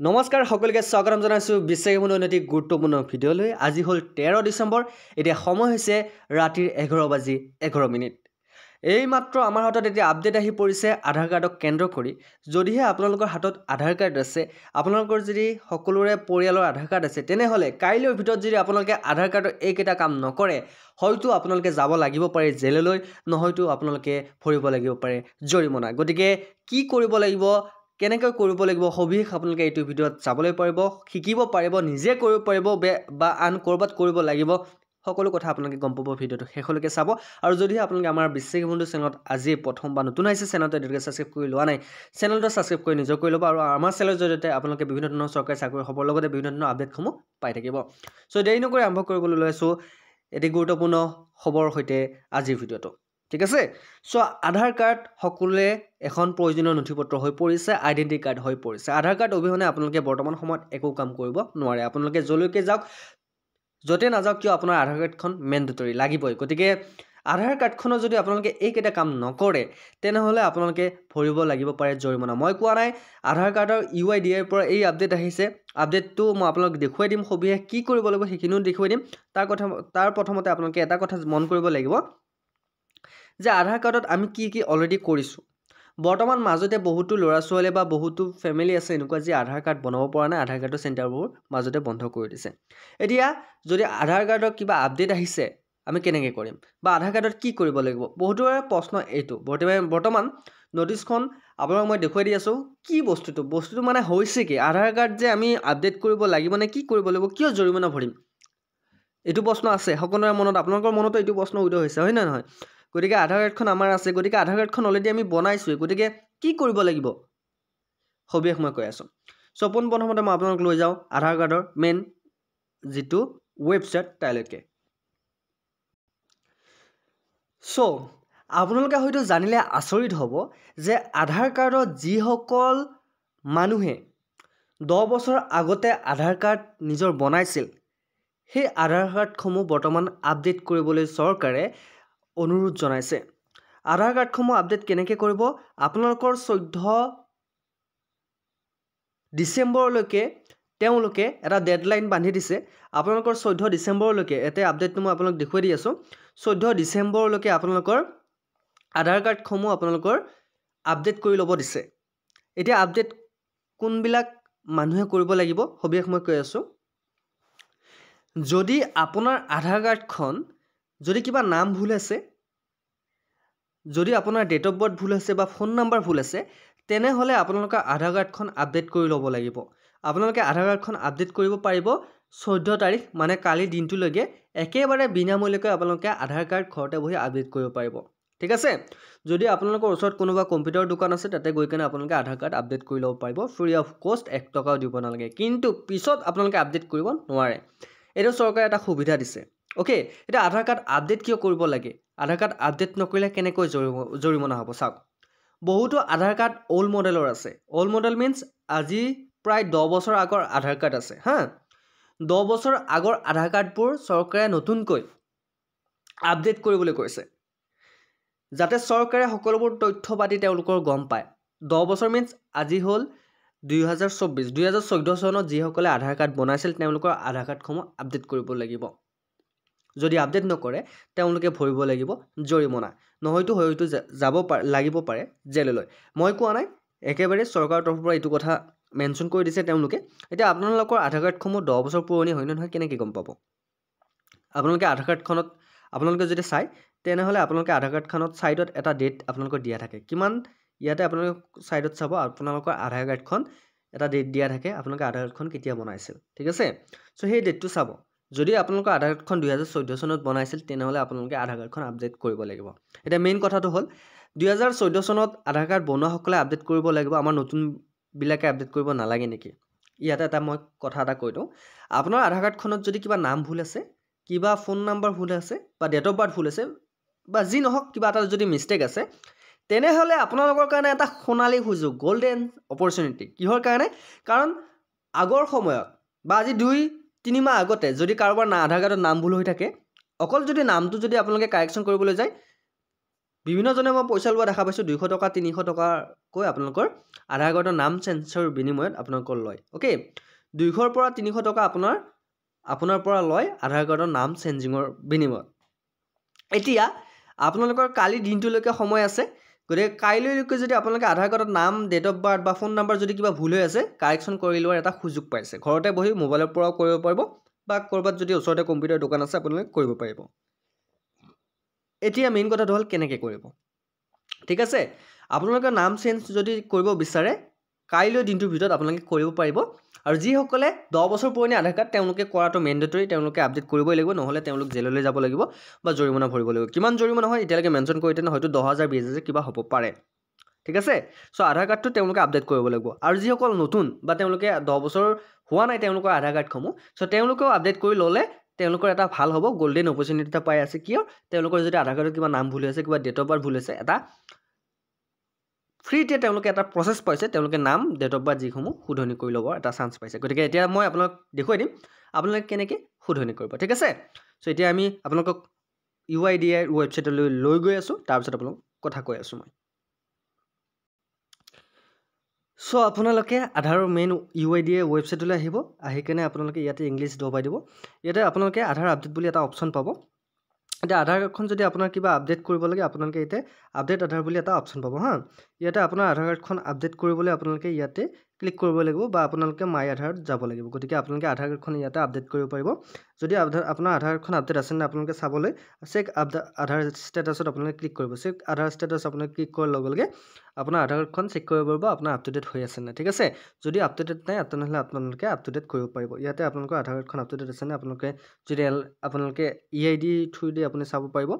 নমস্কাৰ সকলোকে স্বাগতম জনাইছোঁ বিশ্বাসী উন্নতি গুৰুত্বপূৰ্ণ ভিডিঅ'লৈ। আজি হ'ল 13 ডিচেম্বৰ। এতিয়া সময় হৈছে ৰাতিৰ 11:11। এই মাত্ৰ আমাৰ হাতত এতিয়া আপডেট আহি পৰিছে আধাৰ কাৰ্ডক কেন্দ্ৰ কৰি। যদিহে আপোনালোকৰ হাতত আধাৰ কাৰ্ড আছে, আপোনালোকৰ যদি সকলোৰে পৰিয়ালৰ আধাৰ কাৰ্ড আছে, তেনেহ'লে কাইলৈৰ ভিতৰত যদি আপোনালোকে আধাৰ কাৰ্ডৰ এইকেইটা কাম নকৰে, হয়তো আপোনালোকে যাব লাগিব পাৰে জেললৈ, নহয়তো আপোনালোকে ভৰিব লাগিব পাৰে জৰিমনা। গতিকে কি কৰিব লাগিব, কেনেকৈ কৰিব লাগিব, সবিশেষ আপোনালোকে এইটো ভিডিঅ'ত চাবলৈ পাৰিব, শিকিব পাৰিব, নিজে কৰিব পাৰিব বা আন ক'ৰবাত কৰিব লাগিব, সকলো কথা আপোনালোকে গম পাব। ভিডিঅ'টো শেষলৈকে চাব। আৰু যদিহে আপোনালোকে আমাৰ বিশ্বাসী বন্ধু চেনেলত আজি প্ৰথম বা নতুন আহিছে, চেনেলটো এতিয়ালৈকে ছাবস্ক্ৰাইব কৰি লোৱা নাই, চেনেলটো ছাবস্ক্ৰাইব কৰি নিজৰ কৰি ল'ব। আৰু আমাৰ চেনেলৰ জৰিয়তে আপোনালোকে বিভিন্ন ধৰণৰ চৰকাৰী চাকৰি খবৰ লগতে বিভিন্ন ধৰণৰ আপডেটসমূহ পাই থাকিব। চ' দেৰি নকৰি আৰম্ভ কৰিবলৈ লৈছোঁ এটি গুৰুত্বপূৰ্ণ খবৰৰ সৈতে আজিৰ ভিডিঅ'টো। ঠিক আছে। চ' আধাৰ কাৰ্ড সকলোৱে এখন প্ৰয়োজনীয় নথিপত্ৰ হৈ পৰিছে, আইডেণ্টি কাৰ্ড হৈ পৰিছে। আধাৰ কাৰ্ড অবিহনে আপোনালোকে বৰ্তমান সময়ত একো কাম কৰিব নোৱাৰে। আপোনালোকে যলৈকে যাওক, য'তে নাযাওক কিয়, আপোনাৰ আধাৰ কাৰ্ডখন মেণ্ডেটৰী লাগিবই। গতিকে আধাৰ কাৰ্ডখনৰ যদি আপোনালোকে এইকেইটা কাম নকৰে, তেনেহ'লে আপোনালোকে ভৰিব লাগিব পাৰে জৰিমনা। মই কোৱা নাই, আধাৰ কাৰ্ডৰ UIDAIৰ পৰা এই আপডেট আহিছে। আপডেটটো মই আপোনালোক দেখুৱাই দিম, সবিশেষ কি কৰিব লাগিব সেইখিনিও দেখুৱাই দিম। তাৰ প্ৰথমতে আপোনালোকে এটা কথা মন কৰিব লাগিব যে আধাৰ কাৰ্ডত আমি কি কি অলৰেডি কৰিছোঁ। বৰ্তমান মাজতে বহুতো ল'ৰা ছোৱালী বা বহুতো ফেমিলি আছে এনেকুৱা যি আধাৰ কাৰ্ড বনাব পৰা নাই, আধাৰ কাৰ্ডৰ চেণ্টাৰবোৰ মাজতে বন্ধ কৰি দিছে। এতিয়া যদি আধাৰ কাৰ্ডৰ কিবা আপডেট আহিছে, আমি কেনেকৈ কৰিম বা আধাৰ কাৰ্ডত কি কৰিব লাগিব, বহুতৰে প্ৰশ্ন এইটো। বৰ্তমান নটিছখন আপোনালোক মই দেখুৱাই দি আছোঁ। কি বস্তুটো মানে হৈছে কি, আধাৰ কাৰ্ড যে আমি আপডেট কৰিব লাগিব নে কি কৰিব লাগিব, কিয় জৰিমনা ভৰিম, এইটো প্ৰশ্ন আছে সকলোৰে মনত। আপোনালোকৰ মনতো এইটো প্ৰশ্ন উদয় হৈছে, হয় নে নহয়? গতিকে আধাৰ কাৰ্ডখন আমাৰ আছে, গতিকে আধাৰ কাৰ্ডখন অলৰেডি আমি বনাইছোঁৱেই, গতিকে কি কৰিব লাগিব সবিশেষ মই কৈ আছোঁ। চ' পোনপ্ৰথমতে মই আপোনালোক লৈ যাওঁ আধাৰ কাৰ্ডৰ মেইন যিটো ৱেবছাইট তালৈকে। চ' আপোনালোকে হয়তো জানিলে আচৰিত হ'ব যে আধাৰ কাৰ্ডত যিসকল মানুহে 10 বছৰ আগতে আধাৰ কাৰ্ড নিজৰ বনাইছিল, সেই আধাৰ কাৰ্ডসমূহ বৰ্তমান আপডেট কৰিবলৈ চৰকাৰে অনুৰোধ জনাইছে। আধাৰ কাৰ্ডসমূহ আপডেট কেনেকৈ কৰিব, আপোনালোকৰ 14 ডিচেম্বৰলৈকে তেওঁলোকে এটা ডেডলাইন বান্ধি দিছে। আপোনালোকৰ 14 ডিচেম্বৰলৈকে, এতিয়া আপডেটটো মই আপোনালোক দেখুৱাই দি আছোঁ। 14 ডিচেম্বৰলৈকে আপোনালোকৰ আধাৰ কাৰ্ডসমূহ আপোনালোকৰ আপডেট কৰি ল'ব দিছে। এতিয়া আপডেট কোনবিলাক মানুহে কৰিব লাগিব সবিশেষ মই কৈ আছোঁ। যদি আপোনাৰ আধাৰ কাৰ্ডখন যদি কিবা নাম ভুল আছে, যদি আপোনাৰ ডেট অফ বাৰ্থ ভুল আছে বা ফোন নাম্বাৰ ভুল আছে, তেনেহ'লে আপোনালোকৰ আধাৰ কাৰ্ডখন আপডেট কৰি ল'ব লাগিব। আপোনালোকে আধাৰ কাৰ্ডখন আপডেট কৰিব পাৰিব 14 তাৰিখ, মানে কালিৰ দিনটোলৈকে একেবাৰে বিনামূলীয়াকৈ আপোনালোকে আধাৰ কাৰ্ড ঘৰতে বহি আপডেট কৰিব পাৰিব। ঠিক আছে। যদি আপোনালোকৰ ওচৰত কোনোবা কম্পিউটাৰ দোকান আছে, তাতে গৈ কিনে আপোনালোকে আধাৰ কাৰ্ড আপডেট কৰি ল'ব পাৰিব ফ্ৰী অফ কষ্ট, 1 টকাও দিব নালাগে। কিন্তু পিছত আপোনালোকে আপডেট কৰিব নোৱাৰে। এইটো চৰকাৰে এটা সুবিধা দিছে। অ'কে। এতিয়া আধাৰ কাৰ্ড আপডেট কিয় কৰিব লাগে, আধাৰ কাৰ্ড আপডেট নকৰিলে কেনেকৈ জৰিমনা হ'ব চাওক। বহুতো আধাৰ কাৰ্ড অল্ড মডেলৰ আছে। অল্ড মডেল মিনছ আজি প্ৰায় 10 বছৰ আগৰ আধাৰ কাৰ্ড আছে। 10 বছৰ আগৰ আধাৰ কাৰ্ডবোৰ চৰকাৰে নতুনকৈ আপডেট কৰিবলৈ কৈছে, যাতে চৰকাৰে সকলোবোৰ তথ্য পাতি তেওঁলোকৰ গম পায়। 10 বছৰ মিনছ আজি হ'ল 2024। 2014 চনত যিসকলে আধাৰ কাৰ্ড বনাইছিল, তেওঁলোকৰ আধাৰ কাৰ্ডসমূহ আপডেট কৰিব লাগিব। যদি আপডেট নকৰে, তেওঁলোকে ভৰিব লাগিব জৰিমনা, হয়তো যাব লাগিব পাৰে জেললৈ। মই কোৱা নাই, একেবাৰে চৰকাৰৰ তৰফৰ পৰা এইটো কথা মেনশ্যন কৰি দিছে তেওঁলোকে। এতিয়া আপোনালোকৰ আধাৰ কাৰ্ডসমূহ 10 বছৰ পুৰণি হয় নে নহয় কেনেকৈ গম পাব? আপোনালোকে আধাৰ কাৰ্ডখনত আপোনালোকে যদি চায়, তেনেহ'লে আপোনালোকে আধাৰ কাৰ্ডখনত ছাইডত এটা ডেট আপোনালোকৰ দিয়া থাকে। কিমান, ইয়াতে আপোনালোকে ছাইডত চাব, আপোনালোকৰ আধাৰ কাৰ্ডখন এটা ডেট দিয়া থাকে, আপোনালোকে আধাৰ কাৰ্ডখন কেতিয়া বনাইছিল। ঠিক আছে। চ' সেই ডেটটো চাব। যদি আপোনালোকৰ আধাৰ কাৰ্ডখন 2014 চনত বনাইছিল, তেনেহ'লে আপোনালোকে আধাৰ কাৰ্ডখন আপডেট কৰিব লাগিব। এতিয়া মেইন কথাটো হ'ল 2014 চনত আধাৰ কাৰ্ড বনোৱাসকলে আপডেট কৰিব লাগিব, আমাৰ নতুনবিলাকে আপডেট কৰিব নালাগে নেকি? ইয়াতে মই কথা এটা কৈ দিওঁ। আপোনাৰ আধাৰ কাৰ্ডখনত যদি কিবা নাম ভুল আছে, কিবা ফোন নাম্বাৰ ভুল আছে বা ডেট অফ বাৰ্থ ভুল আছে বা যি নহওক কিবা এটা যদি মিষ্টেক আছে, তেনেহ'লে আপোনালোকৰ কাৰণে এটা সোণালী সুযোগ, গল্ডেন অপৰচুনিটি। কিহৰ কাৰণে? কাৰণ আগৰ সময়ত বা আজি 2-3 মাহ আগতে যদি কাৰোবাৰ আধাৰ কাৰ্ডত নাম ভুল হৈ থাকে, অকল যদি নামটো যদি আপোনালোকে কাৰেকশ্যন কৰিবলৈ যায়, বিভিন্নজনে মই পইচা লোৱা দেখা পাইছোঁ, 200 টকা 300 টকা আপোনালোকৰ আধাৰ কাৰ্ডৰ নাম চেঞ্জৰ বিনিময়ত আপোনালোকৰ লয় অ'কে 200 পৰা 300 টকা আপোনাৰ পৰা লয় আধাৰ কাৰ্ডৰ নাম চেঞ্জিঙৰ বিনিময়ত এতিয়া আপোনালোকৰ কালি দিনটোলৈকে সময় আছে গতিকে কাইলৈলৈকে যদি আপোনালোকে আধাৰ কাৰ্ডৰ নাম ডেট অফ বাৰ্থ বা ফোন নাম্বাৰ যদি কিবা ভুল হৈ আছে কাৰেকশ্যন কৰি লোৱাৰ এটা সুযোগ পাইছে ঘৰতে বহি মোবাইলৰ পৰাও কৰিব পাৰিব বা ক'ৰবাত যদি ওচৰতে কম্পিউটাৰ দোকান আছে আপোনালোকে কৰিব পাৰিব এতিয়া মেইন কথাটো হ'ল কেনেকৈ কৰিব ঠিক আছে আপোনালোকৰ নাম চেঞ্জ যদি কৰিব বিচাৰে কাইলৈ দিনটোৰ ভিতৰত আপোনালোকে কৰিব পাৰিব আৰু যিসকলে 10 বছৰ পুৰণি আধাৰ কাৰ্ড তেওঁলোকে কৰাটো মেণ্ডেটৰী তেওঁলোকে আপডেট কৰিবই লাগিব নহ'লে তেওঁলোক জেললৈ যাব লাগিব বা জৰিমনা ভৰিব লাগিব কিমান জৰিমনা হয় এতিয়ালৈকে মেনশ্যন কৰি দিলে হয়তো 10,000 20,000 কিবা হ'ব পাৰে ঠিক আছে সো আধাৰ কাৰ্ডটো তেওঁলোকে আপডেট কৰিব লাগিব আৰু যিসকল নতুন বা তেওঁলোকে 10 বছৰ হোৱা নাই তেওঁলোকৰ আধাৰ কাৰ্ডসমূহ সো তেওঁলোকেও আপডেট কৰি ল'লে তেওঁলোকৰ এটা ভাল হ'ব গোল্ডেন অপৰচুনিটি এটা পাই আছে কিয় তেওঁলোকৰ যদি আধাৰ কাৰ্ডত কিবা নাম ভুল হৈছে কিবা ডেট অফ বাৰ্থ ভুল হৈছে এটা ফ্ৰীতে তেওঁলোকে এটা প্ৰচেছ পাইছে তেওঁলোকে নাম ডেট অফ বাৰ্থ যিসমূহ শুধৰণি কৰি ল'ব এটা চান্স পাইছে গতিকে এতিয়া মই আপোনাক দেখুৱাই দিম আপোনালোকে কেনেকৈ শুধৰণি কৰিব ঠিক আছে সো এতিয়া আমি আপোনালোকক UIDAI ৱেবছাইটলৈ লৈ গৈ আছোঁ তাৰপিছত আপোনালোক কথা কৈ আছোঁ মই সো আপোনালোকে আধাৰৰ মেইন UIDAI ৱেবছাইটলৈ আহিব আহি কেনে আপোনালোকে ইয়াতে ইংলিছ দবাই দিব ইয়াতে আপোনালোকে আধাৰ আপডেট বুলি এটা অপশ্যন পাব এতিয়া আধাৰ কাৰ্ডখন যদি আপোনাৰ কিবা আপডেট কৰিব লাগে আপোনালোকে ইয়াতে আপডেট আধাৰ বুলি এটা অপশ্যন পাব হা ইয়াতে আপোনাৰ আধাৰ কাৰ্ডখন আপডেট কৰিবলৈ আপোনালোকে ইয়াতে ক্লিক কৰিব লাগিব বা আপোনালোকে মাই আধাৰত যাব লাগিব গতিকে আপোনালোকে আধাৰ কাৰ্ডখন ইয়াতে আপডেট কৰিব পাৰিব যদি আপোনাৰ আধাৰ কাৰ্ডখন আপডেট আছে নে আপোনালোকে চাবলৈ চেক আধাৰ ষ্টেটাছত আপোনালোকে ক্লিক কৰিব চেক আধাৰ ষ্টেটাছ আপোনালোকে ক্লিক কৰাৰ লগে লগে আপোনাৰ আধাৰ কাৰ্ডখন চেক কৰিব পাৰিব আপোনাৰ আপ টু ডেট হৈ আছে নে ঠিক আছে যদি আপ টু ডেট নাই তেনেহ'লে আপোনালোকে আপ টু ডেট কৰিব পাৰিব ইয়াতে আপোনালোকৰ আধাৰ কাৰ্ডখন আপ টু ডেট আছে নে আপোনালোকে যদি আপোনালোকে EID থ্ৰু দি আপুনি চাব পাৰিব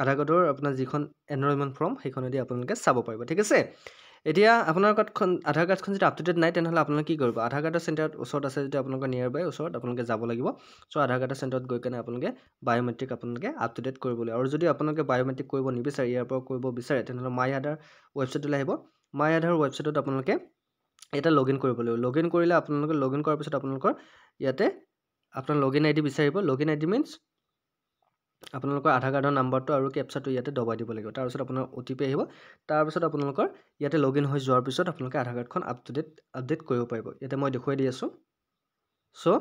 আধাৰ কাৰ্ডৰ আপোনাৰ যিখন এনৰলমেণ্ট ফৰ্ম সেইখনেদি আপোনালোকে চাব পাৰিব ঠিক আছে এতিয়া আপোনাৰ আধাৰ কাৰ্ডখন যদি আপ টু ডেট নাই তেনেহ'লে আপোনালোকে কি কৰিব আধাৰ কাৰ্ডৰ চেণ্টাৰত ওচৰত আছে যদি আপোনালোকৰ নিয়াৰ বাই ওচৰত আপোনালোকে যাব লাগিব চ' আধাৰ কাৰ্ডৰ চেণ্টাৰত গৈ কেনে আপোনালোকে বায়'মেট্ৰিক আপোনালোকে আপ টু ডেট কৰিবলৈ আৰু যদি আপোনালোকে বায়'মেট্ৰিক কৰিব নিবিচাৰে ইয়াৰ পৰা কৰিব বিচাৰে তেনেহ'লে মাই আধাৰ ৱেবছাইটলৈ আহিব মাই আধাৰ ৱেবছাইটত আপোনালোকে এটা লগইন কৰিব লাগিব লগইন কৰিলে আপোনালোকে লগইন কৰাৰ পিছত আপোনালোকৰ ইয়াতে আপোনাৰ লগইন ID বিচাৰিব লগইন ID মিন্স আপোনালোকৰ আধাৰ কাৰ্ডৰ নাম্বাৰটো আৰু কেপচাটো ইয়াতে দবাই দিব লাগিব তাৰপিছত আপোনাৰ OTP আহিব তাৰপিছত আপোনালোকৰ ইয়াতে লগইন হৈ যোৱাৰ পিছত আপোনালোকে আধাৰ কাৰ্ডখন আপডেট কৰিব পাৰিব ইয়াতে মই দেখুৱাই দি আছোঁ চ'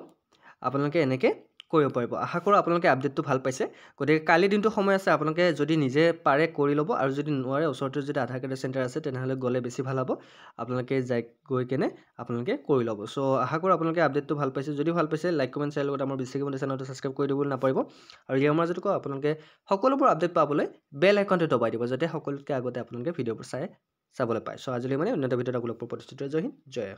আপোনালোকে এনেকৈ কৰিব পাৰিব আশা কৰোঁ আপোনালোকে আপডেটটো ভাল পাইছে গতিকে কালি দিনটো সময় আছে আপোনালোকে যদি নিজে পাৰে কৰি ল'ব আৰু যদি নোৱাৰে ওচৰতে যদি আধাৰ কাৰ্ডৰ চেণ্টাৰ আছে তেনেহ'লে গ'লে বেছি ভাল হ'ব আপোনালোকে গৈ কেনে আপোনালোকে কৰি ল'ব চ' আশা কৰোঁ আপোনালোকে আপডেটটো ভাল পাইছে যদি ভাল পাইছে লাইক কমেণ্ট শ্বেয়াৰ লগত আমাৰ বিশ্বাসী বন্ধু চেনেলটো ছাবস্ক্ৰাইব কৰি দিবলৈ নাপাৰিব আৰু ইয়াৰ মাজতো আপোনালোকে সকলোবোৰ আপডেট পাবলৈ বেল আইকনটো দবাই দিব যাতে সকলোতকৈ আগতে আপোনালোকে ভিডিঅ'বোৰ চাবলৈ পায় চ' আজিলৈ মানে উন্নত ভিডিঅ'ত আপোনালোকৰ প্ৰতিষ্ঠিত জয় হিন্দ জয়